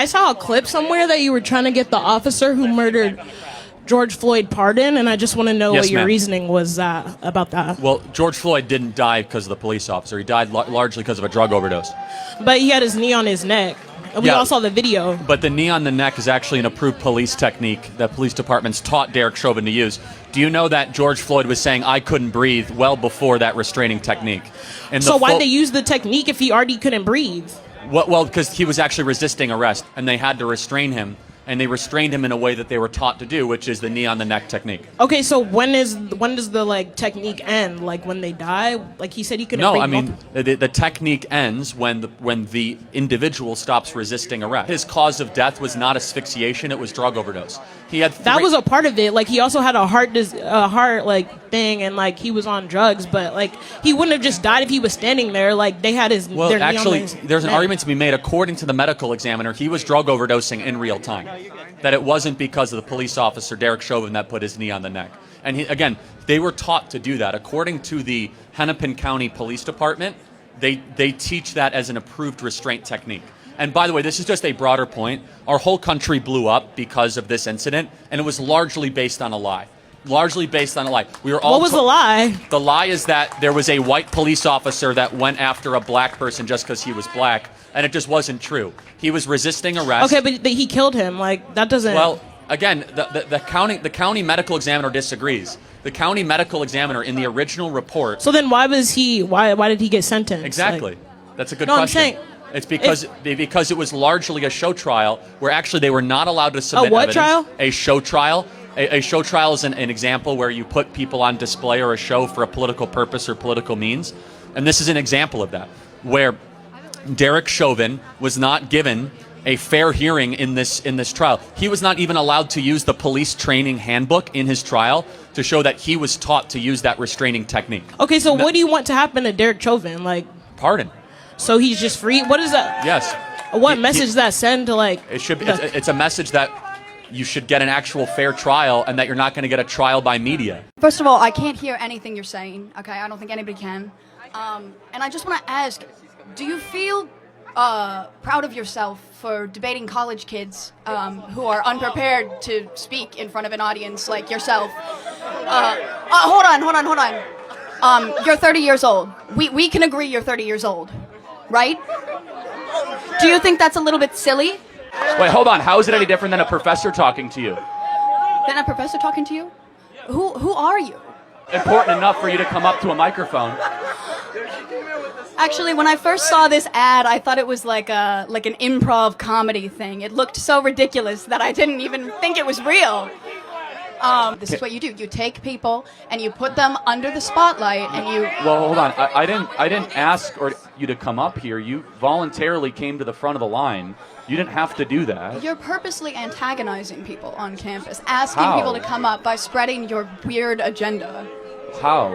I saw a clip somewhere that you were trying to get the officer who murdered George Floyd pardoned, and I just want to know what your reasoning was about that. Well, George Floyd didn't die because of the police officer. He died largely because of a drug overdose. But he had his knee on his neck. We all saw the video. But the knee on the neck is actually an approved police technique that police departments taught Derek Chauvin to use. Do you know that George Floyd was saying, "I couldn't breathe," well before that restraining technique? And so why'd they use the technique if he already couldn't breathe? Well, because he was actually resisting arrest, and they had to restrain him. And they restrained him in a way that they were taught to do, which is the knee on the neck technique. Okay, so when does the technique end? Like when they die? Like he said he couldn't. No, I mean the technique ends when the individual stops resisting arrest. His cause of death was not asphyxiation; it was drug overdose. He had that was a part of it. Like he also had a heart thing, and like he was on drugs. But like he wouldn't have just died if he was standing there. Like they had his. Well, actually, there's an argument to be made. According to the medical examiner, he was drug overdosing in real time. That it wasn't because of the police officer, Derek Chauvin, that put his knee on the neck. And again, they were taught to do that. According to the Hennepin County Police Department, they teach that as an approved restraint technique. And by the way, this is just a broader point. Our whole country blew up because of this incident, and it was largely based on a lie. Largely based on a lie. We were all. What was the lie? The lie is that there was a white police officer that went after a black person just because he was black, and it just wasn't true. He was resisting arrest. Okay, but he killed him. Like that doesn't. Well, again, the county medical examiner disagrees. The county medical examiner in the original report. So then, why did he get sentenced? Exactly. Like, that's a good no, question. I'm saying. It's because it was largely a show trial where actually they were not allowed to submit evidence. Trial? A show trial. A show trial is an example where you put people on display or a show for a political purpose or political means. And this is an example of that, where Derek Chauvin was not given a fair hearing in this trial. He was not even allowed to use the police training handbook in his trial to show that he was taught to use that restraining technique. Okay, so what do you want to happen to Derek Chauvin? Like pardon. So he's just free? What is that? Yes. What message does that send to like... It should be, it's a message that you should get an actual fair trial and that you're not going to get a trial by media. First of all, I can't hear anything you're saying, okay? I don't think anybody can. And I just want to ask, do you feel proud of yourself for debating college kids who are unprepared to speak in front of an audience like yourself? Hold on. You're 30 years old. We can agree you're 30 years old, right? Do you think that's a little bit silly? Wait, hold on. How is it any different than a professor talking to you? Than a professor talking to you? Who are you? Important enough for you to come up to a microphone. Actually, when I first saw this ad, I thought it was like an improv comedy thing. It looked so ridiculous that I didn't even think it was real. This is what you do. You take people and you put them under the spotlight and you... Well, hold on. I didn't ask you to come up here. You voluntarily came to the front of the line. You didn't have to do that. You're purposely antagonizing people on campus, asking people to come up by spreading your weird agenda. How?